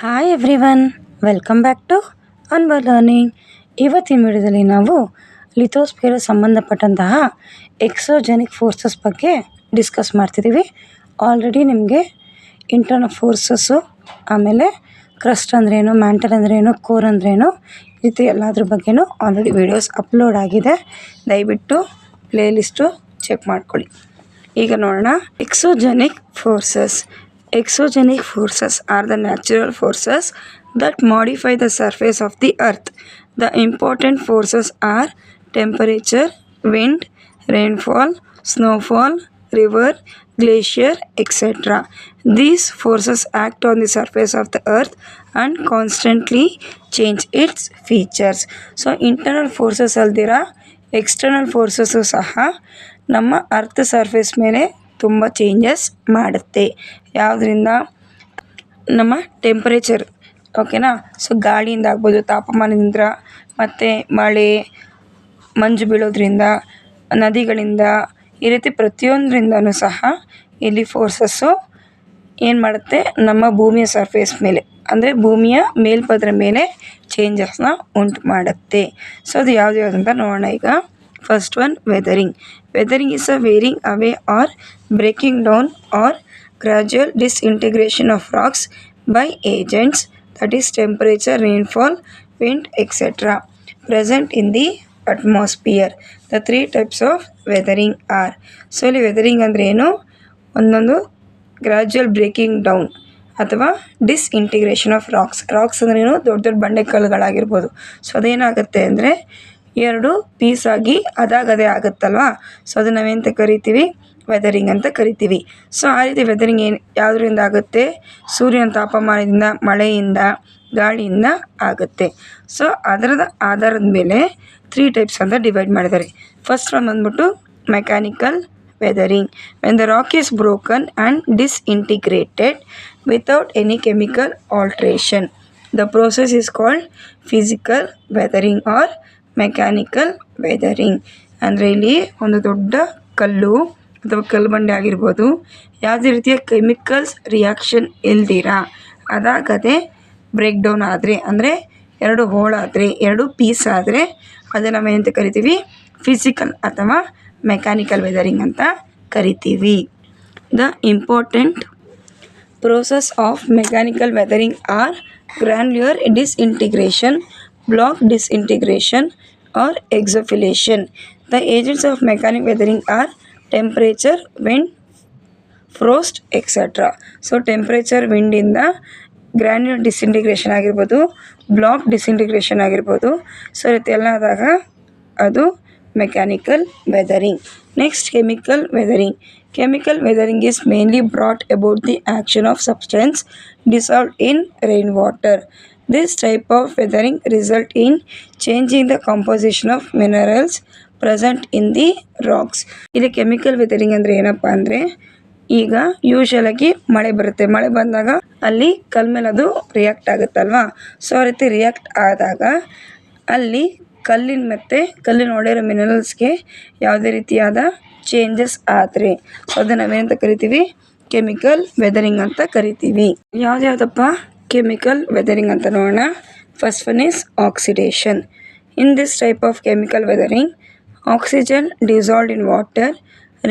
Hi everyone, welcome back to Anwar Learning. ಇವತ್ತಿನ ವಿಡಿಯೋದಲ್ಲಿ ನಾವು ಲಿಥೋಸ್ಫಿಯರ್ ಸಂಬಂಧಪಟ್ಟಂತಹ ಎಕ್ಸೋಜೆನಿಕ್ ಫೋರ್ಸಸ್ ಬಗ್ಗೆ ಡಿಸ್ಕಸ್ ಮಾಡ್ತಿದ್ದೀವಿ. ಆಲ್ರೆಡಿ ನಿಮಗೆ ಇಂಟರ್ನಲ್ ಫೋರ್ಸಸ್ಸು, ಆಮೇಲೆ ಕ್ರಸ್ಟ್ ಅಂದ್ರೇನು, ಮ್ಯಾಂಟಲ್ ಅಂದ್ರೇನು, ಕೋರ್ ಅಂದ್ರೇನು, ಈ ರೀತಿ ಎಲ್ಲದ್ರ ಬಗ್ಗೆನೂ ಆಲ್ರೆಡಿ ವೀಡಿಯೋಸ್ ಅಪ್ಲೋಡ್ ಆಗಿದೆ. ದಯವಿಟ್ಟು ಪ್ಲೇಲಿಸ್ಟು ಚೆಕ್ ಮಾಡ್ಕೊಳ್ಳಿ. ಈಗ ನೋಡೋಣ. Exogenic forces are the natural forces that modify the surface of the earth. The important forces are temperature, wind, rainfall, snowfall, river, glacier, etc. These forces act on the surface of the earth and constantly change its features. So internal forces ಅಲ್ದಿರ external forces ಸಹ ನಮ್ಮ earth surface ಮೇಲೆ ತುಂಬ changes ಮಾಡುತ್ತೆ. ಯಾವುದರಿಂದ? ನಮ್ಮ temperature, ಓಕೆನಾ. So ಗಾಳಿಯಿಂದ ಆಗ್ಬೋದು, ತಾಪಮಾನದಿಂದ, ಮತ್ತು ಮಳೆ, ಮಂಜು ಬೀಳೋದ್ರಿಂದ, ನದಿಗಳಿಂದ, ಈ ರೀತಿ ಪ್ರತಿಯೊಂದರಿಂದನೂ ಸಹ ಇಲ್ಲಿ ಫೋರ್ಸಸ್ಸು ಏನು ಮಾಡುತ್ತೆ, ನಮ್ಮ ಭೂಮಿಯ ಸರ್ಫೇಸ್ ಮೇಲೆ, ಅಂದರೆ ಭೂಮಿಯ ಮೇಲ್ಪದರ ಮೇಲೆ ಚೇಂಜಸ್ನ ಉಂಟು ಮಾಡುತ್ತೆ. ಸೊ ಅದು ಯಾವುದು ಅಂತ ನೋಡೋಣ. ಈಗ first one, weathering. Weathering is a wearing away or breaking down or gradual disintegration of rocks by agents, that is temperature, rainfall, wind, etc. present in the atmosphere. The three types of weathering are. So ಇಲ್ಲಿ weathering ಅಂದರೆ ಏನು? ಒಂದೊಂದು gradual breaking down ಅಥವಾ disintegration of racks ಅಂದ್ರೆ ಏನು? ದೊಡ್ಡ ದೊಡ್ಡ ಬಂಡೆಕಲ್ಲುಗಳಾಗಿರ್ಬೋದು. So ಅದೇನಾಗುತ್ತೆ ಅಂದರೆ ಎರಡು ಪೀಸ್ ಆಗಿ ಅದಾಗದೇ ಆಗುತ್ತಲ್ವ. ಸೊ ಅದು ನಾವೇಂತ ಕರಿತೀವಿ? ವೆದರಿಂಗ್ ಅಂತ ಕರಿತೀವಿ. ಸೊ ಆ ರೀತಿ ವೆದರಿಂಗ್ ಯಾವುದರಿಂದ ಆಗುತ್ತೆ? ಸೂರ್ಯನ ತಾಪಮಾನದಿಂದ, ಮಳೆಯಿಂದ, ಗಾಳಿಯಿಂದ ಆಗುತ್ತೆ. ಸೊ ಅದರದ ಆಧಾರದ ಮೇಲೆ 3 ಟೈಪ್ಸ್ ಅಂತ ಡಿವೈಡ್ ಮಾಡಿದ್ದಾರೆ. ಫಸ್ಟ್ ಒನ್ ಬಂದ್ಬಿಟ್ಟು mechanical weathering. When the rock is broken and disintegrated without any chemical alteration, the process is called physical weathering or mechanical weathering. ಅಂದರೆ ಇಲ್ಲಿ ಒಂದು ದೊಡ್ಡ ಕಲ್ಲು ಅಥವಾ ಕಲ್ಲು ಬಂಡೆ ಆಗಿರ್ಬೋದು, ಯಾವುದೇ ರೀತಿಯ ಕೆಮಿಕಲ್ಸ್ ರಿಯಾಕ್ಷನ್ ಇಲ್ದಿರ ಅದಾಗದೆ ಬ್ರೇಕ್ ಡೌನ್ ಆದರೆ, ಅಂದರೆ ಎರಡು ಹೋಳಾದರೆ, ಎರಡು ಪೀಸ್ ಆದರೆ ಅದನ್ನು ನಾವೇನಂತ ಕರಿತೀವಿ? ಫಿಸಿಕಲ್ ಅಥವಾ ಮೆಕ್ಯಾನಿಕಲ್ ವೆದರಿಂಗ್ ಅಂತ ಕರಿತೀವಿ. The important process of mechanical weathering are granular disintegration, block disintegration or exfoliation. The agents of mechanical weathering are temperature, wind, frost, etc. So temperature, ವಿಂಡಿಂದ ಗ್ರ್ಯಾನ್ಯುಲರ್ ಡಿಸ್ಇಂಟಿಗ್ರೇಷನ್ ಆಗಿರ್ಬೋದು, block disintegration ಆಗಿರ್ಬೋದು. So ರೀತಿ ಎಲ್ಲ ಆದಾಗ ಅದು mechanical weathering. Next, chemical weathering. Chemical weathering is mainly brought about the action of substance dissolved in rainwater. This type of weathering result in changing the composition of minerals present in the rocks. ಇಲ್ಲಿ chemical weathering ಅಂದರೆ ಏನಪ್ಪ ಅಂದರೆ, ಈಗ ಯೂಶಲಾಗಿ ಮಳೆ ಬರುತ್ತೆ. ಮಳೆ ಬಂದಾಗ ಅಲ್ಲಿ ಕಲ್ ಮೇಲೆ ಅದು ರಿಯಾಕ್ಟ್ ಆಗುತ್ತಲ್ವಾ. ಸೊ ಆ ರೀತಿ ರಿಯಾಕ್ಟ್ ಆದಾಗ ಅಲ್ಲಿ ಕಲ್ಲಿನ ಮತ್ತು ಕಲ್ಲಿನ ಒಡೆಯಿರೋ ಮಿನರಲ್ಸ್ಗೆ ಯಾವುದೇ ರೀತಿಯಾದ ಚೇಂಜಸ್ ಆದರೆ, ಸೊ ಅದನ್ನು ನಾವೇನಂತ ಕರಿತೀವಿ? ಕೆಮಿಕಲ್ ವೆದರಿಂಗ್ ಅಂತ ಕರಿತೀವಿ. ಯಾವುದ್ಯಾವುದಪ್ಪ ಕೆಮಿಕಲ್ ವೆದರಿಂಗ್ ಅಂತ ನೋಡೋಣ. First one is oxidation. In this type of chemical weathering, oxygen dissolved in water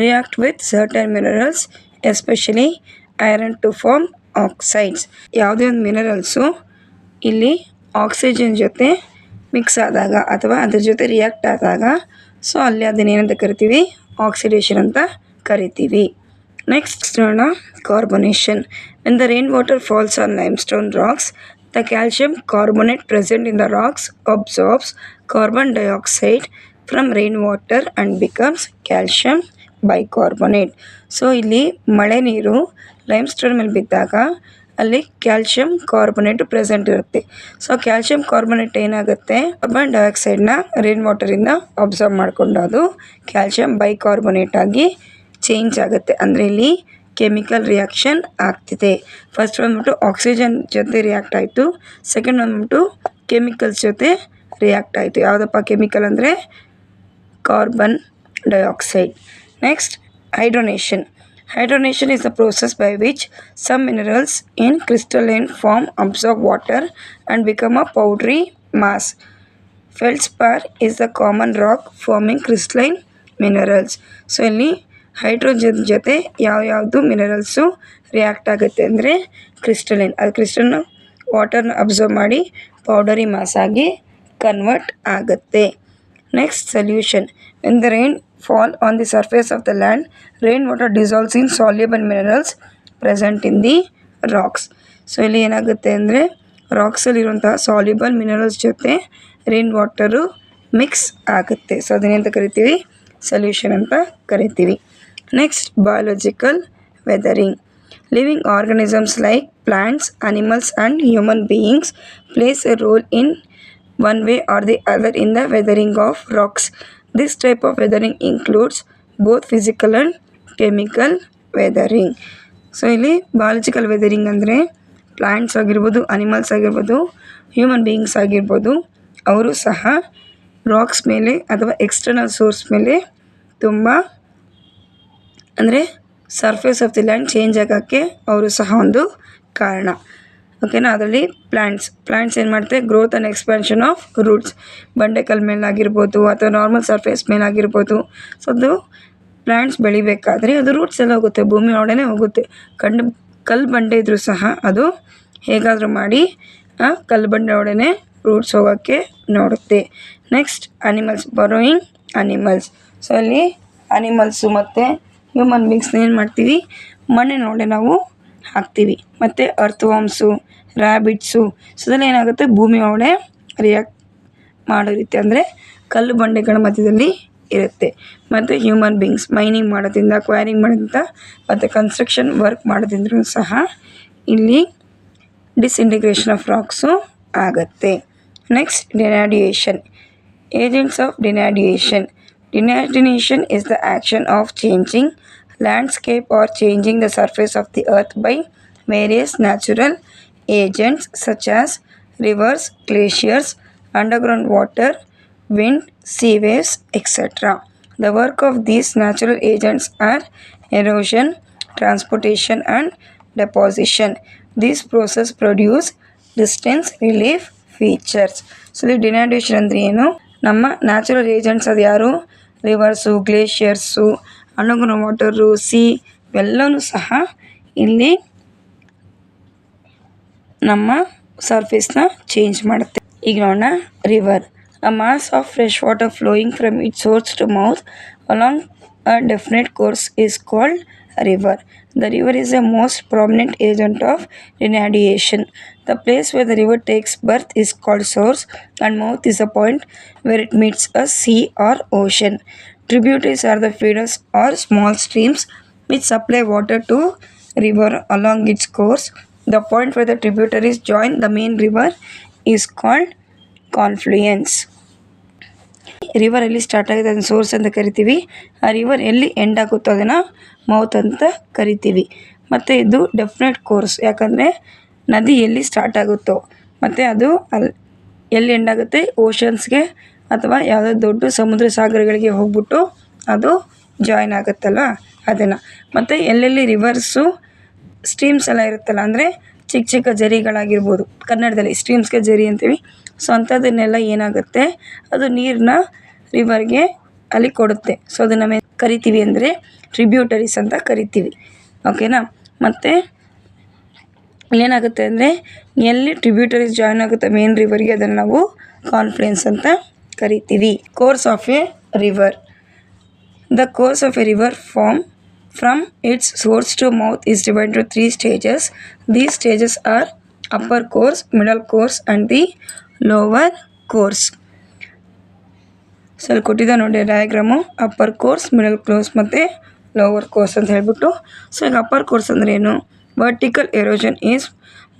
react with certain minerals, especially iron, to form oxides. ಯಾವುದೇ ಒಂದು ಮಿನರಲ್ಸು ಇಲ್ಲಿ ಆಕ್ಸಿಜನ್ ಜೊತೆ ಮಿಕ್ಸ್ ಆದಾಗ ಅಥವಾ ಅದ್ರ ಜೊತೆ ರಿಯಾಕ್ಟ್ ಆದಾಗ, ಸೊ ಅಲ್ಲಿ ಅದನ್ನೇನಂತ ಕರಿತೀವಿ? ಆಕ್ಸಿಡೇಷನ್ ಅಂತ ಕರಿತೀವಿ. ನೆಕ್ಸ್ಟ್ ನೋಡೋಣ, ಕಾರ್ಬೊನೇಷನ್. When the rainwater falls on limestone rocks, the calcium carbonate present in the rocks absorbs carbon dioxide from rainwater and becomes calcium bicarbonate. So ಇಲ್ಲಿ ಮಳೆ ನೀರು ಲೈಮ್ಸ್ಟೋನ್ ಮೇಲೆ ಬಿದ್ದಾಗ ಅಲ್ಲಿ ಕ್ಯಾಲ್ಶಿಯಂ ಕಾರ್ಬೊನೇಟ್ ಪ್ರೆಸೆಂಟ್ ಇರುತ್ತೆ. ಸೊ ಕ್ಯಾಲ್ಶಿಯಂ ಕಾರ್ಬೊನೇಟ್ ಏನಾಗುತ್ತೆ? Carbon ಡೈಆಕ್ಸೈಡ್ನ rain ವಾಟರಿಂದ ಅಬ್ಸರ್ವ್ ಮಾಡಿಕೊಂಡು ಅದು ಕ್ಯಾಲ್ಶಿಯಂ ಬೈಕಾರ್ಬೊನೇಟ್ ಆಗಿ ಚೇಂಜ್ ಆಗುತ್ತೆ. ಅಂದರೆ ಇಲ್ಲಿ ಕೆಮಿಕಲ್ ರಿಯಾಕ್ಷನ್ ಆಗ್ತಿದೆ. ಫಸ್ಟ್ ಬಂದ್ಬಿಟ್ಟು ಆಕ್ಸಿಜನ್ ಜೊತೆ ರಿಯಾಕ್ಟ್ ಆಯಿತು, ಸೆಕೆಂಡ್ ಬಂದ್ಬಿಟ್ಟು ಕೆಮಿಕಲ್ಸ್ ಜೊತೆ ರಿಯಾಕ್ಟ್ ಆಯಿತು. ಯಾವುದಪ್ಪ ಕೆಮಿಕಲ್ ಅಂದರೆ carbon dioxide. Next, hydronation. Hydronation is the process by which some minerals in crystalline form absorb water and become a powdery mass. Feldspar is the common rock forming crystalline minerals. So ಇಲ್ಲಿ hydrogen ಜೊತೆ ಯಾವ್ಯಾವುದು minerals react ಆಗುತ್ತೆ ಅಂದರೆ crystalline, ಅದು ಕ್ರಿಸ್ಟಲ್ನ ವಾಟರ್ನ observe ಮಾಡಿ powdery mass ಆಗಿ ಕನ್ವರ್ಟ್ ಆಗುತ್ತೆ. Next solution. When the rain fall on the surface of the land, rain water dissolves in soluble minerals present in the rocks. So ಇಲ್ಲಿ ಏನಾಗುತ್ತೆ ಅಂದರೆ ರಾಕ್ಸಲ್ಲಿರುವಂತಹ ಸಾಲ್ಯುಬಲ್ ಮಿನರಲ್ಸ್ ಜೊತೆ ರೈನ್ ವಾಟರು ಮಿಕ್ಸ್ ಆಗುತ್ತೆ. So ಅದನ್ನೆಂತ ಕರಿತೀವಿ, ಸೊಲ್ಯೂಷನ್ ಅಂತ ಕರಿತೀವಿ. Next biological weathering. Living organisms like plants, animals and human beings place a role in one way or the other in the weathering of rocks. This type of weathering includes both physical and chemical weathering. So ಇಲ್ಲಿ biological weathering ಅಂದರೆ plants ಆಗಿರ್ಬೋದು, animals ಆಗಿರ್ಬೋದು, human beings ಆಗಿರ್ಬೋದು, ಅವರು ಸಹ racks ಮೇಲೆ ಅಥವಾ external source ಮೇಲೆ ತುಂಬ ಅಂದರೆ surface of the land change ಆಗೋಕ್ಕೆ ಅವರು ಸಹ ಒಂದು ಕಾರಣ. ಓಕೆನಾ. ಅದರಲ್ಲಿ ಪ್ಲ್ಯಾಂಟ್ಸ್ ಏನು ಮಾಡುತ್ತೆ, growth and expansion of roots. ಬಂಡೆಕಲ್ ಮೇಲಾಗಿರ್ಬೋದು ಅಥವಾ ನಾರ್ಮಲ್ ಸರ್ಫೇಸ್ ಮೇಲಾಗಿರ್ಬೋದು. ಸೊ ಅದು ಪ್ಲ್ಯಾಂಟ್ಸ್ ಬೆಳಿಬೇಕಾದ್ರೆ ಅದು ರೂಟ್ಸ್ ಎಲ್ಲ ಹೋಗುತ್ತೆ, ಭೂಮಿ ಒಳಗಡೆ ಹೋಗುತ್ತೆ. ಕಲ್ಲು ಬಂಡೆ ಇದ್ದರೂ ಸಹ ಅದು ಹೇಗಾದರೂ ಮಾಡಿ ಆ ಕಲ್ಲು ಬಂಡೆ ಒಳಗಡೆ ರೂಟ್ಸ್ ಹೋಗೋಕ್ಕೆ ನೋಡುತ್ತೆ. Next animals, burrowing animals. So ಅಲ್ಲಿ ಅನಿಮಲ್ಸು ಮತ್ತು ಹ್ಯೂಮನ್ ಬೀಯಿಂಗ್ಸ್ನ ಏನು ಮಾಡ್ತೀವಿ, ಮಣ್ಣಿನೊಳಗೆ ನಾವು ಹಾಕ್ತೀವಿ. ಮತ್ತು ಅರ್ಥವಾಮ್ಸು, ರ್ಯಾಬಿಟ್ಸು. ಸೊ ಅದೆಲ್ಲ ಏನಾಗುತ್ತೆ, ಭೂಮಿ ಒಳಗಡೆ ರಿಯಾಕ್ಟ್ ಮಾಡೋ ರೀತಿ ಅಂದರೆ ಕಲ್ಲು ಬಂಡೆಗಳ ಮಧ್ಯದಲ್ಲಿ ಇರುತ್ತೆ. ಮತ್ತು ಹ್ಯೂಮನ್ ಬೀಯಿಂಗ್ಸ್ ಮೈನಿಂಗ್ ಮಾಡೋದ್ರಿಂದ, ಕ್ವೈರಿಂಗ್ ಮಾಡೋದ್ರಿಂದ ಮತ್ತು ಕನ್ಸ್ಟ್ರಕ್ಷನ್ ವರ್ಕ್ ಮಾಡೋದ್ರಿಂದ ಸಹ ಇಲ್ಲಿ ಡಿಸ್ಇಂಟಿಗ್ರೇಷನ್ ಆಫ್ ರಾಕ್ಸು ಆಗುತ್ತೆ. Next denudation. Agents of denudation. Denudation is the action of changing landscape or changing the surface of the earth by various natural agents such as rivers, glaciers, underground water, wind, sea waves, etc. The work of these natural agents are erosion, transportation and deposition. These processes produce distance relief features. So the denudation ಅಂದರೆ ಏನು, ನಮ್ಮ natural agents ಅದು ಯಾರು, rivers, glaciers, underground water, sea ಇವೆಲ್ಲವೂ ಸಹ ಇಲ್ಲಿ ನಮ್ಮ ಸರ್ಫೇಸ್ನ ಚೇಂಜ್ ಮಾಡುತ್ತೆ. ಈಗ ನೋಡೋಣ river. A mass of fresh water flowing from it source to mouth along a definite course is called river. The river is the most prominent agent of denudation. The place where the river takes birth is called source, and mouth is the point where it meets a sea or ocean. Tributaries are the feeders or small streams which supply water to river along its course. The point where the tributaries join the main river is called confluence. River ಎಲ್ಲಿ start ಆಗಿದೆ ಅದನ್ನು source ಅಂತ ಕರಿತೀವಿ. ಆ river ಎಲ್ಲಿ end ಆಗುತ್ತೋ ಅದನ್ನು mouth ಅಂತ ಕರಿತೀವಿ. ಮತ್ತು ಇದು ಡೆಫಿನೆಟ್ ಕೋರ್ಸ್, ಯಾಕಂದರೆ ನದಿ ಎಲ್ಲಿ ಸ್ಟಾರ್ಟ್ ಆಗುತ್ತೋ ಮತ್ತು ಅದು ಎಲ್ಲಿ ಎಂಡ್ ಆಗುತ್ತೆ, ಓಷನ್ಸ್ಗೆ ಅಥವಾ ಯಾವುದೋ ದೊಡ್ಡ ಸಮುದ್ರ ಸಾಗರಗಳಿಗೆ ಹೋಗ್ಬಿಟ್ಟು ಅದು ಜಾಯಿನ್ ಆಗುತ್ತಲ್ವ ಅದನ್ನು. ಮತ್ತು ಎಲ್ಲೆಲ್ಲಿ ರಿವರ್ಸು ಸ್ಟ್ರೀಮ್ಸ್ ಎಲ್ಲ ಇರುತ್ತಲ್ಲ, ಅಂದರೆ ಚಿಕ್ಕ ಚಿಕ್ಕ ಜರಿಗಳಾಗಿರ್ಬೋದು, ಕನ್ನಡದಲ್ಲಿ ಸ್ಟ್ರೀಮ್ಸ್ಗೆ ಜರಿ ಅಂತೀವಿ. ಸೊ ಅಂಥದ್ದನ್ನೆಲ್ಲ ಏನಾಗುತ್ತೆ, ಅದು ನೀರನ್ನ ರಿವರ್ಗೆ ಅಲ್ಲಿ ಕೊಡುತ್ತೆ. ಸೊ ಅದನ್ನು ನಾವು ಕರಿತೀವಿ ಅಂದರೆ ಟ್ರಿಬ್ಯೂಟರೀಸ್ ಅಂತ ಕರಿತೀವಿ. ಓಕೆನಾ. ಮತ್ತು ಏನಾಗುತ್ತೆ ಅಂದರೆ ಎಲ್ಲಿ ಟ್ರಿಬ್ಯೂಟರೀಸ್ ಜಾಯ್ನ್ ಆಗುತ್ತೆ ಮೇನ್ ರಿವರ್ಗೆ ಅದನ್ನು ನಾವು ಕಾನ್ಫ್ಲುಯೆನ್ಸ್ ಅಂತ ಕರಿತೀವಿ. Course of a river. The course of a river from its source to mouth is divided to 3 stages. These stages are upper course, middle course and the lower course. So ಅಲ್ಲಿ ಕೊಟ್ಟಿದ್ದ ನೋಡಿ diagram, upper course, middle course ಮತ್ತು lower course ಅಂತ ಹೇಳ್ಬಿಟ್ಟು. So ಈಗ upper course ಅಂದರೆ ಏನು, vertical erosion is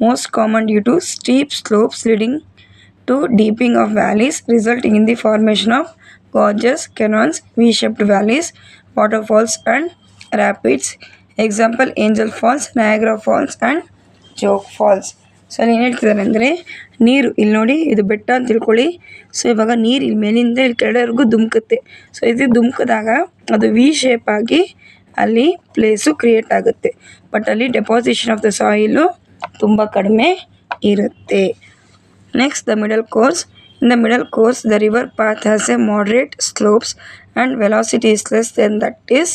most common due to steep slopes leading to deepening of valleys resulting in the formation of gorges, canons, V-shaped valleys, waterfalls and rapids. Example, Angel Falls, Niagara Falls and Jogue Falls. So ಅಲ್ಲಿ ಏನು ಹೇಳ್ತಿದ್ದಾರೆ ಅಂದರೆ, ನೀರು ಇಲ್ಲಿ ನೋಡಿ ಇದು ಬೆಟ್ಟ ಅಂತ ತಿಳ್ಕೊಳ್ಳಿ. ಸೊ ಇವಾಗ ನೀರು ಇಲ್ಲಿ ಮೇಲಿಂದ ಇಲ್ಲಿ ಕೆಳವರೆಗೂ ಧುಮುಕುತ್ತೆ. ಸೊ ಇದು ಧುಮುಕಿದಾಗ ಅದು ವಿ ಶೇಪ್ ಆಗಿ ಅಲ್ಲಿ ಪ್ಲೇಸು ಕ್ರಿಯೇಟ್ ಆಗುತ್ತೆ. ಬಟ್ ಅಲ್ಲಿ ಡೆಪಾಸಿಷನ್ ಆಫ್ ದ ಸಾಯಿಲು ತುಂಬ ಕಡಿಮೆ ಇರುತ್ತೆ. Next the middle course. In the middle course, the river path has a moderate slopes and velocity is less than that is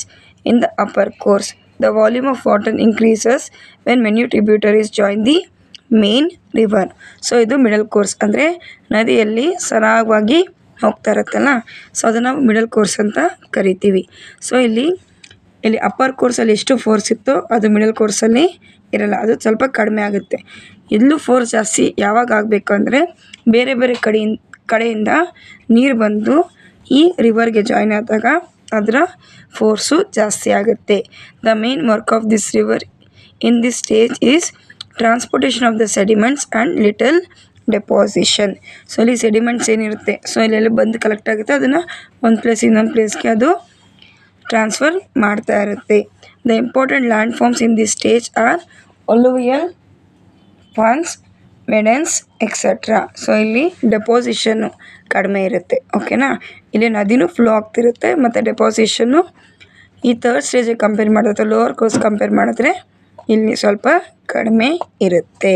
in the upper course. The volume of water increases when many tributaries join the main river. So ಇದು middle course, ಅಂದರೆ ನದಿಯಲ್ಲಿ ಸರಾಗವಾಗಿ ಹೋಗ್ತಾ ಇರುತ್ತಲ್ಲ, so ಅದನ್ನು ನಾವು middle course ಅಂತ ಕರಿತೀವಿ. ಸೊ ಇಲ್ಲಿ ಅಪ್ಪರ್ ಕೋರ್ಸಲ್ಲಿ ಎಷ್ಟು ಫೋರ್ಸ್ ಇತ್ತೋ ಅದು ಮಿಡಲ್ ಕೋರ್ಸಲ್ಲಿ ಇರಲ್ಲ, ಅದು ಸ್ವಲ್ಪ ಕಡಿಮೆ ಆಗುತ್ತೆ. ಇಲ್ಲೂ ಫೋರ್ಸ್ ಜಾಸ್ತಿ ಯಾವಾಗ ಆಗಬೇಕು ಅಂದರೆ ಬೇರೆ ಬೇರೆ ಕಡೆಯಿಂದ ನೀರು ಬಂದು ಈ ರಿವರ್ಗೆ ಜಾಯ್ನ್ ಆದಾಗ ಅದರ ಫೋರ್ಸು ಜಾಸ್ತಿ ಆಗುತ್ತೆ. The main work of this river in this stage is transportation of the sediments and little deposition. So ಇಲ್ಲಿ ಸೆಡಿಮೆಂಟ್ಸ್ ಏನಿರುತ್ತೆ, ಸೊ ಇಲ್ಲೆಲ್ಲ ಬಂದು ಕಲೆಕ್ಟ್ ಆಗುತ್ತೆ, ಅದನ್ನು ಒಂದು ಪ್ಲೇಸ್ ಇನ್ನೊಂದು ಪ್ಲೇಸ್ಗೆ ಅದು ಟ್ರಾನ್ಸ್ಫರ್ ಮಾಡ್ತಾ ಇರುತ್ತೆ. The important land forms in this stage are alluvial fans, meanders etcetera. So ಇಲ್ಲಿ ಡೆಪಾಸಿಷನ್ನು ಕಡಿಮೆ ಇರುತ್ತೆ. ಓಕೆನಾ, ಇಲ್ಲಿ ನದಿನೂ ಫ್ಲೋ ಆಗ್ತಿರುತ್ತೆ ಮತ್ತು ಡೆಪಾಸಿಷನ್ನು ಈ ಥರ್ಡ್ ಸ್ಟೇಜಿಗೆ ಕಂಪೇರ್ ಮಾಡಿದ್ರೆ, ಲೋವರ್ ಕೋರ್ಸ್ ಕಂಪೇರ್ ಮಾಡಿದ್ರೆ ಇಲ್ಲಿ ಸ್ವಲ್ಪ ಕಡಿಮೆ ಇರುತ್ತೆ.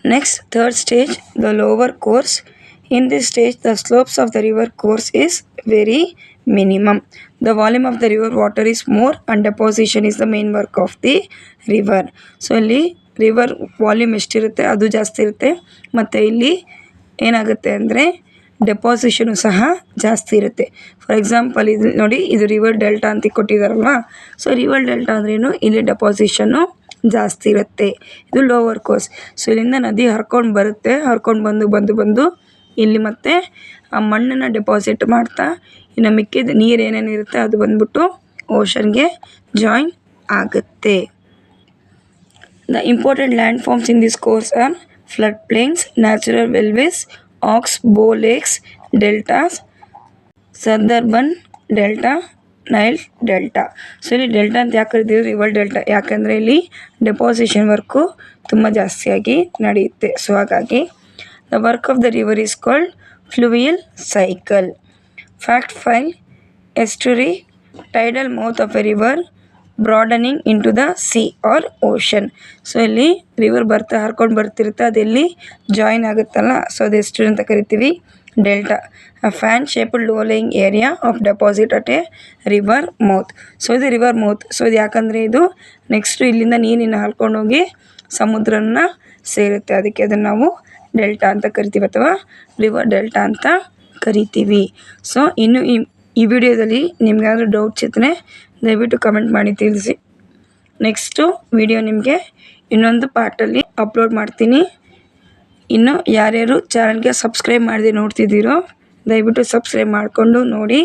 Next third stage the lower course. In this stage, the slopes of the river course is very minimum. The volume of the river water is more and deposition is the main work of the river. So ಇಲ್ಲಿ river volume ಎಷ್ಟಿರುತ್ತೆ ಅದು ಜಾಸ್ತಿ ಇರುತ್ತೆ, ಮತ್ತು ಇಲ್ಲಿ ಏನಾಗುತ್ತೆ ಅಂದರೆ ಡೆಪಾಸಿಷನು ಸಹ ಜಾಸ್ತಿ ಇರುತ್ತೆ. ಫಾರ್ ಎಕ್ಸಾಂಪಲ್ ಇದು ನೋಡಿ, ಇದು ರಿವರ್ ಡೆಲ್ಟಾ ಅಂತ ಕೊಟ್ಟಿದ್ದಾರಲ್ವ. ಸೊ ರಿವರ್ ಡೆಲ್ಟಾ ಅಂದ್ರೇನು, ಇಲ್ಲಿ ಡೆಪಾಸಿಷನ್ನು ಜಾಸ್ತಿ ಇರುತ್ತೆ. ಇದು ಲೋವರ್ ಕೋರ್ಸ್. ಸೊ ಇಲ್ಲಿಂದ ನದಿ ಹರ್ಕೊಂಡು ಬರುತ್ತೆ, ಹರ್ಕೊಂಡು ಬಂದು ಇಲ್ಲಿ ಮತ್ತೆ ಆ ಮಣ್ಣನ್ನು ಡೆಪಾಸಿಟ್ ಮಾಡ್ತಾ ಇನ್ನು ಮಿಕ್ಕಿದ ನೀರು ಏನೇನಿರುತ್ತೆ ಅದು ಬಂದ್ಬಿಟ್ಟು ಓಷನ್ಗೆ ಜಾಯಿನ್ ಆಗುತ್ತೆ. The important land forms in this course are flood plains, natural levees, ox bow lakes, deltas, Sundarban delta, Nile delta. So ಇಲ್ಲಿ ಡೆಲ್ಟಾ ಅಂತ ಯಾಕೆ ಕರಿತೀವಿ, ರಿವರ್ ಡೆಲ್ಟಾ, ಯಾಕಂದರೆ ಇಲ್ಲಿ ಡೆಪಾಸಿಷನ್ ವರ್ಕು ತುಂಬ ಜಾಸ್ತಿಯಾಗಿ ನಡೆಯುತ್ತೆ. ಸೊ ಹಾಗಾಗಿ the work of the river is called fluvial cycle. Fact 5. Estuary, tidal mouth of a river broadening into the sea or ocean. So ಇಲ್ಲಿ ರಿವರ್ ಹರ್ಕೊಂಡು ಬರ್ತಿರುತ್ತೆ, ಅದೆಲ್ಲಿ ಜಾಯಿನ್ ಆಗುತ್ತಲ್ಲ, ಸೊ ಅದು ಎಸ್ಟುರಿ ಅಂತ ಕರಿತೀವಿ. Delta, a fan shaped low lying area of deposit at a river mouth. So ಇದು river mouth. So ಇದು ಯಾಕಂದರೆ ಇದು ನೆಕ್ಸ್ಟು ಇಲ್ಲಿಂದ ನೀರಿನ ಹರ್ಕೊಂಡೋಗಿ ಸಮುದ್ರನ ಸೇರುತ್ತೆ, ಅದಕ್ಕೆ ಅದನ್ನು ನಾವು ಡೆಲ್ಟಾ ಅಂತ ಕರಿತೀವಿ ಅಥವಾ ರಿವರ್ ಡೆಲ್ಟಾ ಅಂತ ಕರಿತೀವಿ. ಸೊ ಇನ್ನು ಈ ವಿಡಿಯೋದಲ್ಲಿ ನಿಮಗಾದ್ರೂ ಡೌಟ್ಸ್ ಇದ್ದರೆ ದಯವಿಟ್ಟು ಕಮೆಂಟ್ ಮಾಡಿ ತಿಳಿಸಿ. ನೆಕ್ಸ್ಟು ವಿಡಿಯೋ ನಿಮಗೆ ಇನ್ನೊಂದು ಪಾರ್ಟಲ್ಲಿ ಅಪ್ಲೋಡ್ ಮಾಡ್ತೀನಿ. ಇನ್ನು ಯಾರ್ಯಾರು ಚಾನಲ್ಗೆ ಸಬ್ಸ್ಕ್ರೈಬ್ ಮಾಡದೆ ನೋಡ್ತಿದ್ದೀರೋ ದಯವಿಟ್ಟು ಸಬ್ಸ್ಕ್ರೈಬ್ ಮಾಡಿಕೊಂಡು ನೋಡಿ.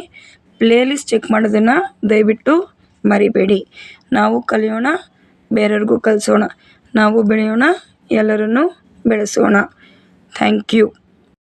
ಪ್ಲೇಲಿಸ್ಟ್ ಚೆಕ್ ಮಾಡೋದನ್ನು ದಯವಿಟ್ಟು ಮರಿಬೇಡಿ. ನಾವು ಕಲಿಯೋಣ, ಬೇರೆಯವ್ರಿಗೂ ಕಲಿಸೋಣ, ನಾವು ಬೆಳೆಯೋಣ, ಎಲ್ಲರನ್ನೂ ಬೆಳೆಸೋಣ. Thank you.